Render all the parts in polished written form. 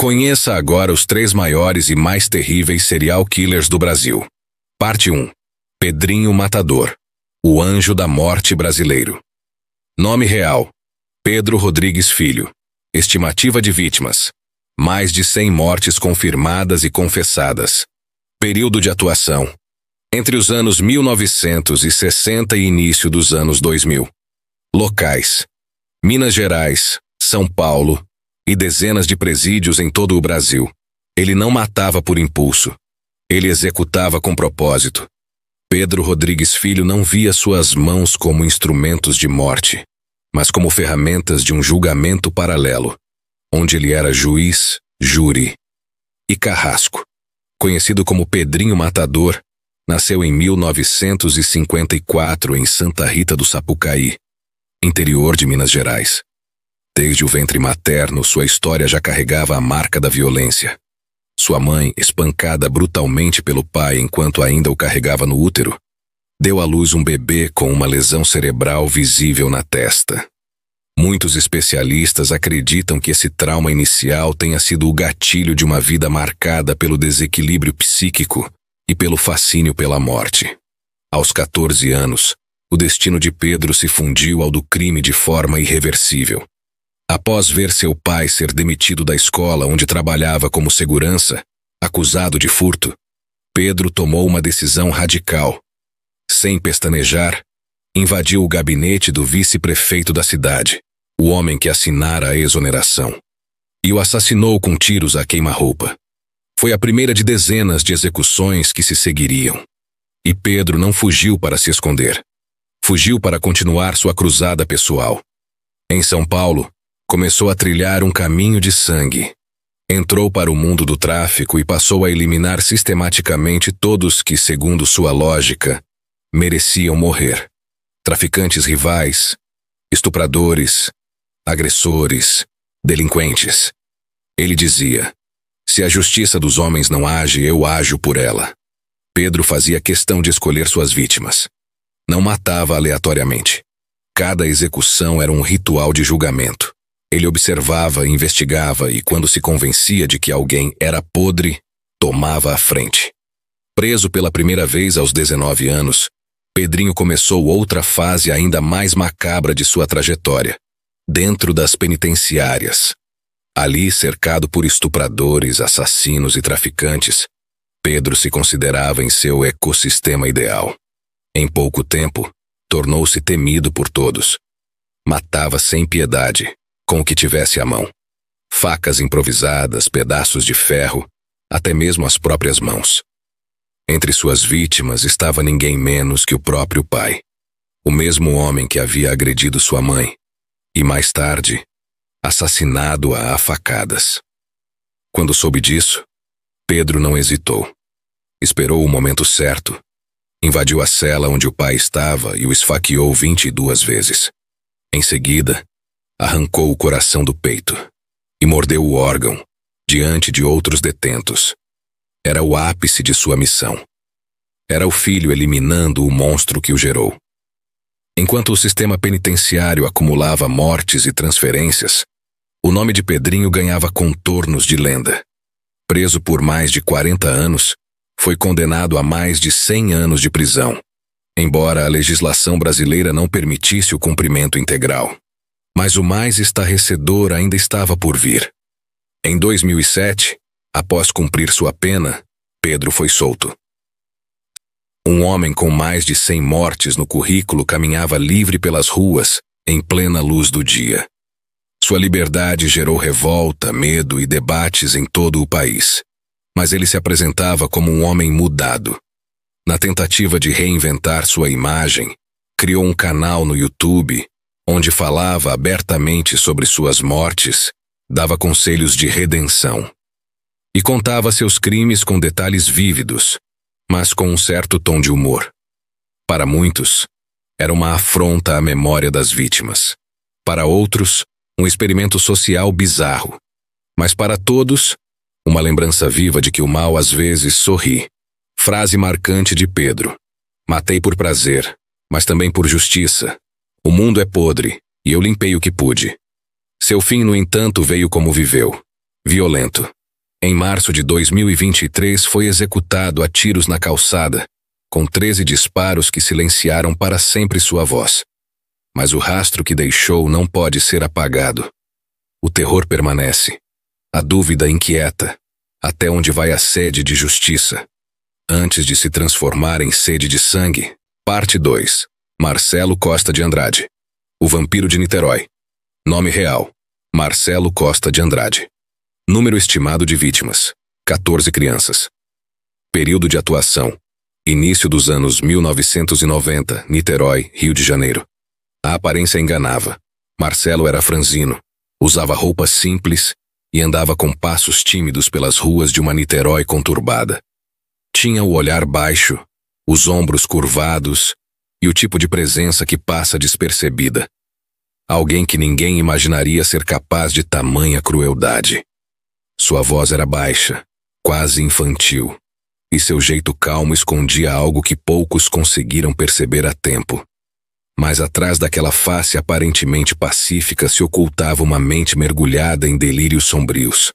Conheça agora os 3 maiores e mais terríveis serial killers do Brasil. Parte 1. Pedrinho Matador, o anjo da morte brasileiro. Nome real: Pedro Rodrigues Filho. Estimativa de vítimas: mais de 100 mortes confirmadas e confessadas. Período de atuação: entre os anos 1960 e início dos anos 2000. Locais: Minas Gerais, São Paulo e dezenas de presídios em todo o Brasil. Ele não matava por impulso. Ele executava com propósito. Pedro Rodrigues Filho não via suas mãos como instrumentos de morte, mas como ferramentas de um julgamento paralelo, onde ele era juiz, júri e carrasco. Conhecido como Pedrinho Matador, nasceu em 1954 em Santa Rita do Sapucaí, interior de Minas Gerais. Desde o ventre materno, sua história já carregava a marca da violência. Sua mãe, espancada brutalmente pelo pai enquanto ainda o carregava no útero, deu à luz um bebê com uma lesão cerebral visível na testa. Muitos especialistas acreditam que esse trauma inicial tenha sido o gatilho de uma vida marcada pelo desequilíbrio psíquico e pelo fascínio pela morte. Aos 14 anos, o destino de Pedro se fundiu ao do crime de forma irreversível. Após ver seu pai ser demitido da escola onde trabalhava como segurança, acusado de furto, Pedro tomou uma decisão radical. Sem pestanejar, invadiu o gabinete do vice-prefeito da cidade, o homem que assinara a exoneração, e o assassinou com tiros a queima-roupa. Foi a primeira de dezenas de execuções que se seguiriam. E Pedro não fugiu para se esconder. Fugiu para continuar sua cruzada pessoal. Em São Paulo, começou a trilhar um caminho de sangue. Entrou para o mundo do tráfico e passou a eliminar sistematicamente todos que, segundo sua lógica, mereciam morrer. Traficantes rivais, estupradores, agressores, delinquentes. Ele dizia: se a justiça dos homens não age, eu ajo por ela. Pedro fazia questão de escolher suas vítimas. Não matava aleatoriamente. Cada execução era um ritual de julgamento. Ele observava, investigava e, quando se convencia de que alguém era podre, tomava a frente. Preso pela primeira vez aos 19 anos, Pedrinho começou outra fase ainda mais macabra de sua trajetória, dentro das penitenciárias. Ali, cercado por estupradores, assassinos e traficantes, Pedro se considerava em seu ecossistema ideal. Em pouco tempo, tornou-se temido por todos. Matava sem piedade, com o que tivesse à mão. Facas improvisadas, pedaços de ferro, até mesmo as próprias mãos. Entre suas vítimas estava ninguém menos que o próprio pai, o mesmo homem que havia agredido sua mãe, e mais tarde, assassinado-a a facadas. Quando soube disso, Pedro não hesitou. Esperou o momento certo. Invadiu a cela onde o pai estava e o esfaqueou 22 vezes. Em seguida, arrancou o coração do peito e mordeu o órgão diante de outros detentos. Era o ápice de sua missão. Era o filho eliminando o monstro que o gerou. Enquanto o sistema penitenciário acumulava mortes e transferências, o nome de Pedrinho ganhava contornos de lenda. Preso por mais de 40 anos, foi condenado a mais de 100 anos de prisão, embora a legislação brasileira não permitisse o cumprimento integral. Mas o mais estarrecedor ainda estava por vir. Em 2007, após cumprir sua pena, Pedro foi solto. Um homem com mais de 100 mortes no currículo caminhava livre pelas ruas, em plena luz do dia. Sua liberdade gerou revolta, medo e debates em todo o país. Mas ele se apresentava como um homem mudado. Na tentativa de reinventar sua imagem, criou um canal no YouTube, onde falava abertamente sobre suas mortes, dava conselhos de redenção. E contava seus crimes com detalhes vívidos, mas com um certo tom de humor. Para muitos, era uma afronta à memória das vítimas. Para outros, um experimento social bizarro. Mas para todos, uma lembrança viva de que o mal às vezes sorri. Frase marcante de Pedro: matei por prazer, mas também por justiça. O mundo é podre, e eu limpei o que pude. Seu fim, no entanto, veio como viveu. violento. Em março de 2023 foi executado a tiros na calçada, com 13 disparos que silenciaram para sempre sua voz. Mas o rastro que deixou não pode ser apagado. O terror permanece. A dúvida inquieta. Até onde vai a sede de justiça? Antes de se transformar em sede de sangue. Parte 2. Marcelo Costa de Andrade. O Vampiro de Niterói. Nome real: Marcelo Costa de Andrade. Número estimado de vítimas: 14 crianças. Período de atuação: início dos anos 1990, Niterói, Rio de Janeiro. A aparência enganava. Marcelo era franzino, usava roupas simples e andava com passos tímidos pelas ruas de uma Niterói conturbada. Tinha o olhar baixo, os ombros curvados e o tipo de presença que passa despercebida. Alguém que ninguém imaginaria ser capaz de tamanha crueldade. Sua voz era baixa, quase infantil, e seu jeito calmo escondia algo que poucos conseguiram perceber a tempo. Mas atrás daquela face aparentemente pacífica se ocultava uma mente mergulhada em delírios sombrios.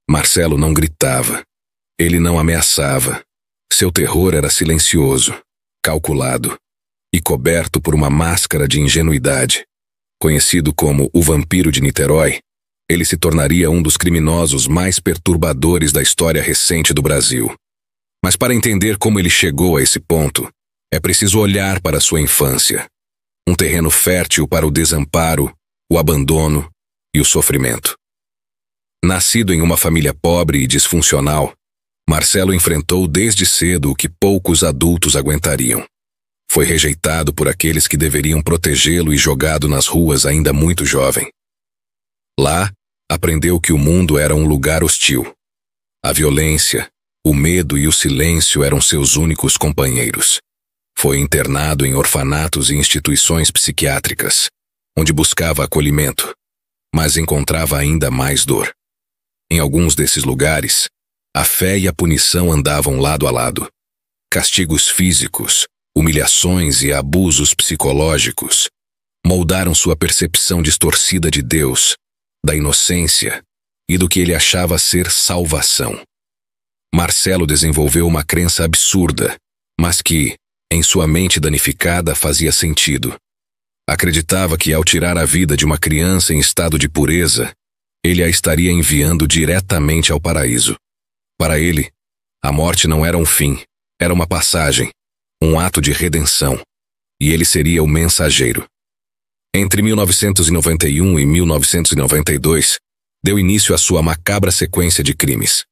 Marcelo não gritava. Ele não ameaçava. Seu terror era silencioso, calculado e coberto por uma máscara de ingenuidade. Conhecido como o Vampiro de Niterói, ele se tornaria um dos criminosos mais perturbadores da história recente do Brasil. Mas para entender como ele chegou a esse ponto, é preciso olhar para sua infância. Um terreno fértil para o desamparo, o abandono e o sofrimento. Nascido em uma família pobre e disfuncional, Marcelo enfrentou desde cedo o que poucos adultos aguentariam. Foi rejeitado por aqueles que deveriam protegê-lo e jogado nas ruas ainda muito jovem. Lá, aprendeu que o mundo era um lugar hostil. A violência, o medo e o silêncio eram seus únicos companheiros. Foi internado em orfanatos e instituições psiquiátricas, onde buscava acolhimento, mas encontrava ainda mais dor. Em alguns desses lugares, a fé e a punição andavam lado a lado. Castigos físicos, humilhações e abusos psicológicos moldaram sua percepção distorcida de Deus, da inocência e do que ele achava ser salvação. Marcelo desenvolveu uma crença absurda, mas que, em sua mente danificada, fazia sentido. Acreditava que ao tirar a vida de uma criança em estado de pureza, ele a estaria enviando diretamente ao paraíso. Para ele, a morte não era um fim, era uma passagem, um ato de redenção, e ele seria o mensageiro. Entre 1991 e 1992, deu início à sua macabra sequência de crimes.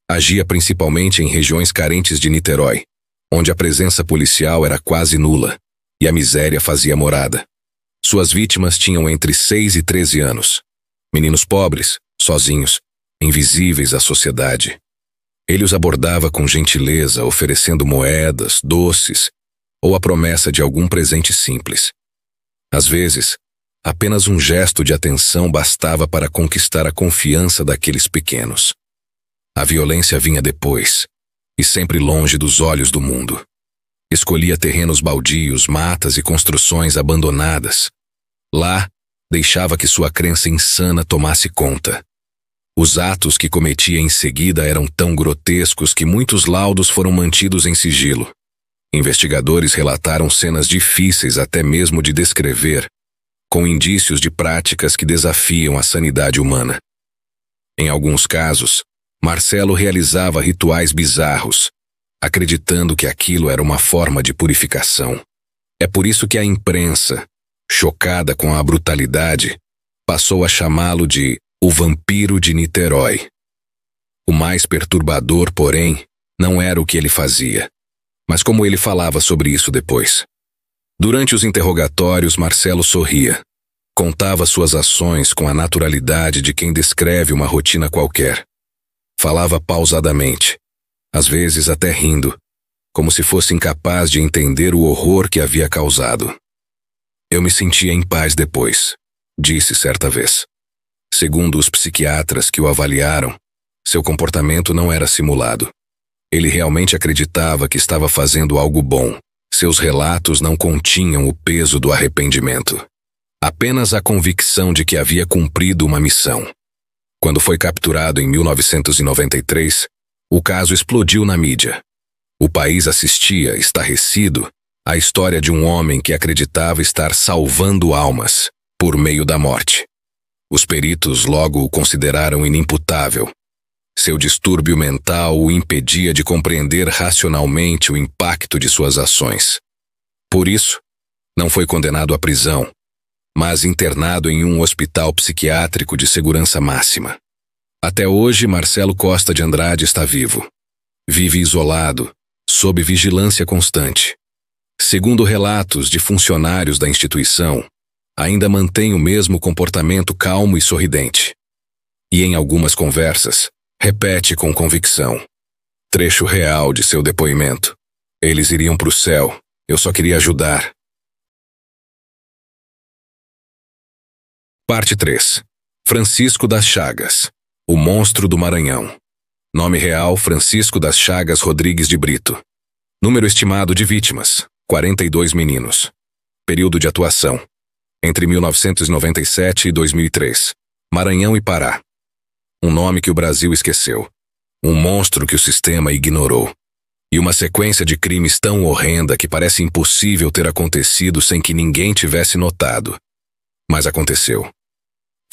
Agia principalmente em regiões carentes de Niterói, onde a presença policial era quase nula, e a miséria fazia morada. Suas vítimas tinham entre 6 e 13 anos. Meninos pobres, sozinhos, invisíveis à sociedade. Ele os abordava com gentileza, oferecendo moedas, doces, ou a promessa de algum presente simples. Às vezes, apenas um gesto de atenção bastava para conquistar a confiança daqueles pequenos. A violência vinha depois, e sempre longe dos olhos do mundo. Escolhia terrenos baldios, matas e construções abandonadas. Lá, deixava que sua crença insana tomasse conta. Os atos que cometia em seguida eram tão grotescos que muitos laudos foram mantidos em sigilo. Investigadores relataram cenas difíceis até mesmo de descrever, com indícios de práticas que desafiam a sanidade humana. Em alguns casos, Marcelo realizava rituais bizarros, acreditando que aquilo era uma forma de purificação. É por isso que a imprensa, chocada com a brutalidade, passou a chamá-lo de o Vampiro de Niterói. O mais perturbador, porém, não era o que ele fazia, mas como ele falava sobre isso depois. Durante os interrogatórios, Marcelo sorria. Contava suas ações com a naturalidade de quem descreve uma rotina qualquer. Falava pausadamente, às vezes até rindo, como se fosse incapaz de entender o horror que havia causado. Eu me sentia em paz depois, disse certa vez. Segundo os psiquiatras que o avaliaram, seu comportamento não era simulado. Ele realmente acreditava que estava fazendo algo bom. Seus relatos não continham o peso do arrependimento. Apenas a convicção de que havia cumprido uma missão. Quando foi capturado em 1993, o caso explodiu na mídia. O país assistia, estarrecido, à história de um homem que acreditava estar salvando almas por meio da morte. Os peritos logo o consideraram inimputável. Seu distúrbio mental o impedia de compreender racionalmente o impacto de suas ações. Por isso, não foi condenado à prisão, mas internado em um hospital psiquiátrico de segurança máxima. Até hoje, Marcelo Costa de Andrade está vivo. Vive isolado, sob vigilância constante. Segundo relatos de funcionários da instituição, ainda mantém o mesmo comportamento calmo e sorridente. E em algumas conversas, repete com convicção. Trecho real de seu depoimento. Eles iriam para o céu, eu só queria ajudar. Parte 3. Francisco das Chagas, o monstro do Maranhão. Nome real: Francisco das Chagas Rodrigues de Brito. Número estimado de vítimas: 42 meninos. Período de atuação: entre 1997 e 2003. Maranhão e Pará. Um nome que o Brasil esqueceu. Um monstro que o sistema ignorou. E uma sequência de crimes tão horrenda que parece impossível ter acontecido sem que ninguém tivesse notado. Mas aconteceu.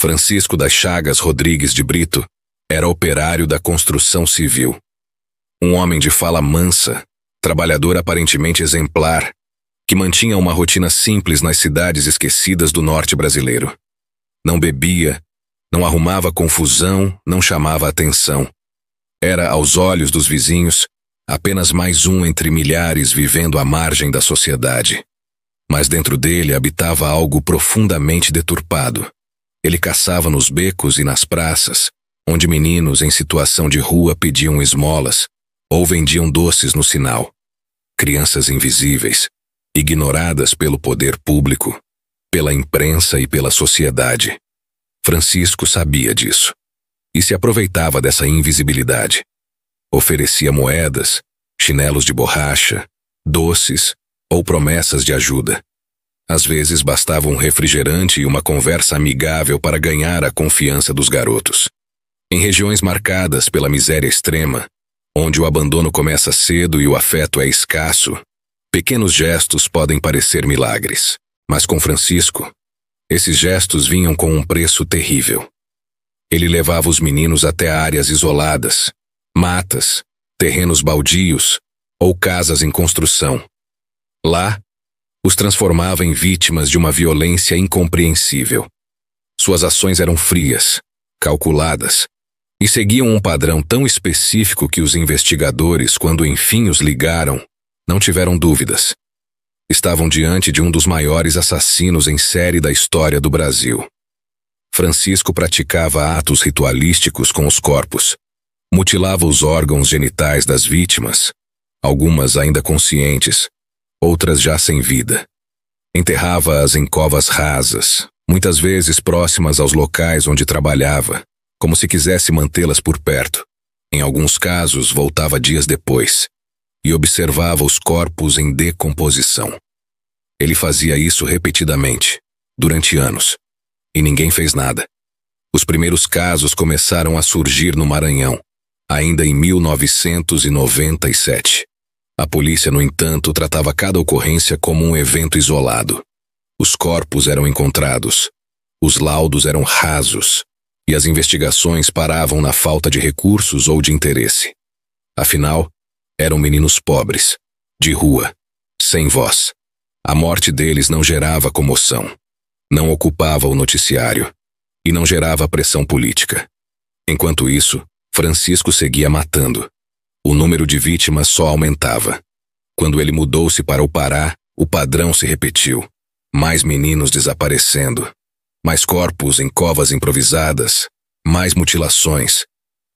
Francisco das Chagas Rodrigues de Brito era operário da construção civil. Um homem de fala mansa, trabalhador aparentemente exemplar, que mantinha uma rotina simples nas cidades esquecidas do norte brasileiro. Não bebia, não arrumava confusão, não chamava atenção. Era, aos olhos dos vizinhos, apenas mais um entre milhares vivendo à margem da sociedade. Mas dentro dele habitava algo profundamente deturpado. Ele caçava nos becos e nas praças, onde meninos em situação de rua pediam esmolas ou vendiam doces no sinal. Crianças invisíveis, ignoradas pelo poder público, pela imprensa e pela sociedade. Francisco sabia disso e se aproveitava dessa invisibilidade. Oferecia moedas, chinelos de borracha, doces ou promessas de ajuda. Às vezes bastava um refrigerante e uma conversa amigável para ganhar a confiança dos garotos. Em regiões marcadas pela miséria extrema, onde o abandono começa cedo e o afeto é escasso, pequenos gestos podem parecer milagres. Mas com Francisco, esses gestos vinham com um preço terrível. Ele levava os meninos até áreas isoladas, matas, terrenos baldios ou casas em construção. Lá, os transformava em vítimas de uma violência incompreensível. Suas ações eram frias, calculadas, e seguiam um padrão tão específico que os investigadores, quando enfim os ligaram, não tiveram dúvidas. Estavam diante de um dos maiores assassinos em série da história do Brasil. Francisco praticava atos ritualísticos com os corpos, mutilava os órgãos genitais das vítimas, algumas ainda conscientes, outras já sem vida. Enterrava-as em covas rasas, muitas vezes próximas aos locais onde trabalhava, como se quisesse mantê-las por perto. Em alguns casos, voltava dias depois e observava os corpos em decomposição. Ele fazia isso repetidamente, durante anos, e ninguém fez nada. Os primeiros casos começaram a surgir no Maranhão, ainda em 1997. A polícia, no entanto, tratava cada ocorrência como um evento isolado. Os corpos eram encontrados, os laudos eram rasos, e as investigações paravam na falta de recursos ou de interesse. Afinal, eram meninos pobres, de rua, sem voz. A morte deles não gerava comoção, não ocupava o noticiário e não gerava pressão política. Enquanto isso, Francisco seguia matando. O número de vítimas só aumentava. Quando ele mudou-se para o Pará, o padrão se repetiu. Mais meninos desaparecendo, mais corpos em covas improvisadas, mais mutilações,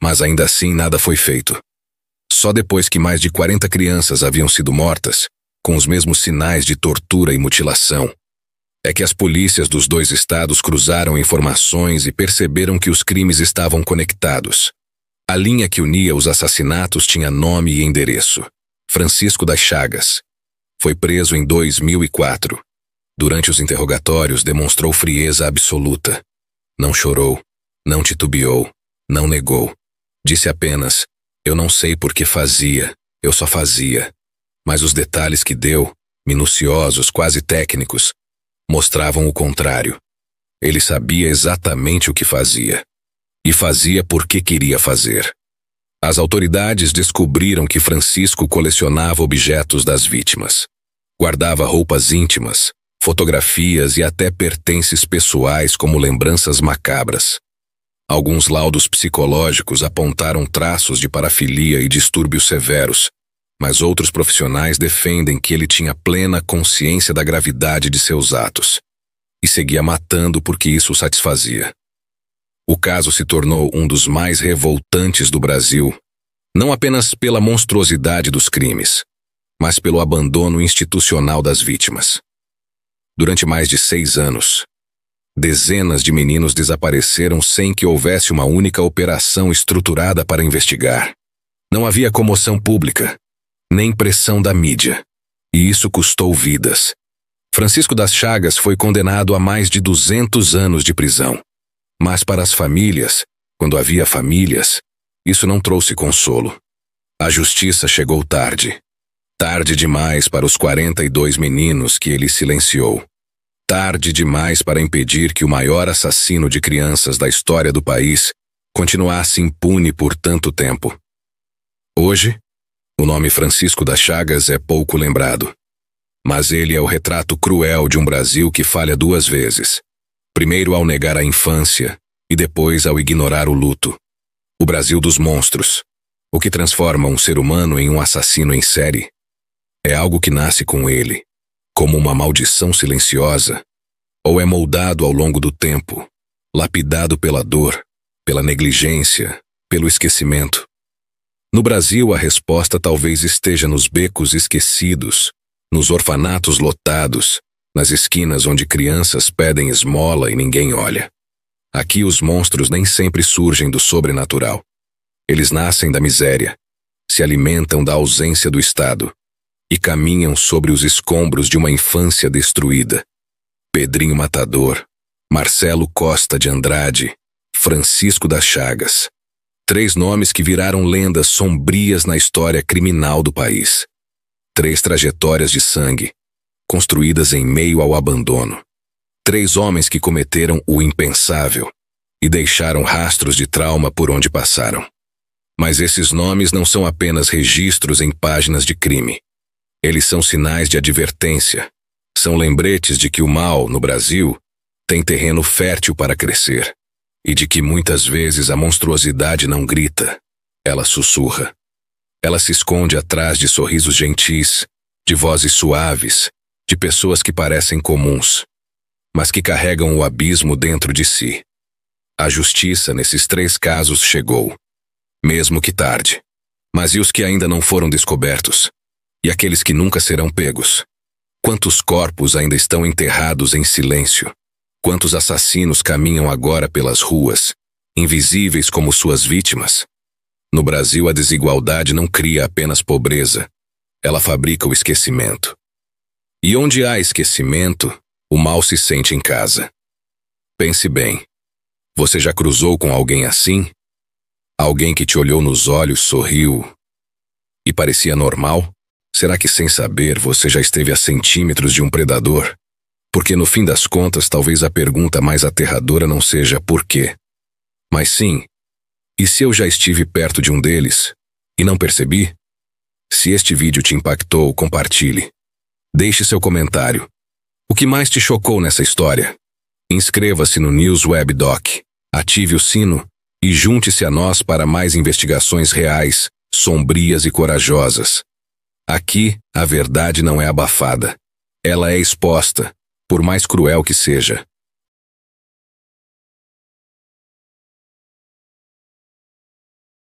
mas ainda assim nada foi feito. Só depois que mais de 40 crianças haviam sido mortas, com os mesmos sinais de tortura e mutilação, é que as polícias dos dois estados cruzaram informações e perceberam que os crimes estavam conectados. A linha que unia os assassinatos tinha nome e endereço: Francisco das Chagas. Foi preso em 2004. Durante os interrogatórios demonstrou frieza absoluta. Não chorou, não titubeou, Não negou. Disse apenas: eu não sei por que fazia, eu só fazia. Mas os detalhes que deu, minuciosos, quase técnicos, mostravam o contrário. Ele sabia exatamente o que fazia. E fazia porque queria fazer. As autoridades descobriram que Francisco colecionava objetos das vítimas. Guardava roupas íntimas, fotografias e até pertences pessoais como lembranças macabras. Alguns laudos psicológicos apontaram traços de parafilia e distúrbios severos, mas outros profissionais defendem que ele tinha plena consciência da gravidade de seus atos e seguia matando porque isso o satisfazia. O caso se tornou um dos mais revoltantes do Brasil, não apenas pela monstruosidade dos crimes, mas pelo abandono institucional das vítimas. Durante mais de 6 anos, dezenas de meninos desapareceram sem que houvesse uma única operação estruturada para investigar. Não havia comoção pública, nem pressão da mídia, e isso custou vidas. Francisco das Chagas foi condenado a mais de 200 anos de prisão. Mas para as famílias, quando havia famílias, isso não trouxe consolo. A justiça chegou tarde. Tarde demais para os 42 meninos que ele silenciou. Tarde demais para impedir que o maior assassino de crianças da história do país continuasse impune por tanto tempo. Hoje, o nome Francisco das Chagas é pouco lembrado. Mas ele é o retrato cruel de um Brasil que falha 2 vezes. Primeiro ao negar a infância e depois ao ignorar o luto. O Brasil dos monstros, o que transforma um ser humano em um assassino em série. É algo que nasce com ele, como uma maldição silenciosa, ou é moldado ao longo do tempo, lapidado pela dor, pela negligência, pelo esquecimento. No Brasil, a resposta talvez esteja nos becos esquecidos, nos orfanatos lotados, nas esquinas onde crianças pedem esmola e ninguém olha. Aqui os monstros nem sempre surgem do sobrenatural. Eles nascem da miséria, se alimentam da ausência do Estado e caminham sobre os escombros de uma infância destruída. Pedrinho Matador, Marcelo Costa de Andrade, Francisco das Chagas. 3 nomes que viraram lendas sombrias na história criminal do país. 3 trajetórias de sangue, construídas em meio ao abandono. 3 homens que cometeram o impensável e deixaram rastros de trauma por onde passaram. Mas esses nomes não são apenas registros em páginas de crime. Eles são sinais de advertência. São lembretes de que o mal, no Brasil, tem terreno fértil para crescer e de que muitas vezes a monstruosidade não grita, ela sussurra. Ela se esconde atrás de sorrisos gentis, de vozes suaves, de pessoas que parecem comuns, mas que carregam o abismo dentro de si. A justiça nesses 3 casos chegou, mesmo que tarde. Mas e os que ainda não foram descobertos? E aqueles que nunca serão pegos? Quantos corpos ainda estão enterrados em silêncio? Quantos assassinos caminham agora pelas ruas, invisíveis como suas vítimas? No Brasil, a desigualdade não cria apenas pobreza, ela fabrica o esquecimento. E onde há esquecimento, o mal se sente em casa. Pense bem. Você já cruzou com alguém assim? Alguém que te olhou nos olhos, sorriu e parecia normal? Será que sem saber você já esteve a centímetros de um predador? Porque no fim das contas talvez a pergunta mais aterradora não seja por quê, mas sim, e se eu já estive perto de um deles e não percebi? Se este vídeo te impactou, compartilhe. Deixe seu comentário. O que mais te chocou nessa história? Inscreva-se no News Web Doc, ative o sino e junte-se a nós para mais investigações reais, sombrias e corajosas. Aqui, a verdade não é abafada. Ela é exposta, por mais cruel que seja.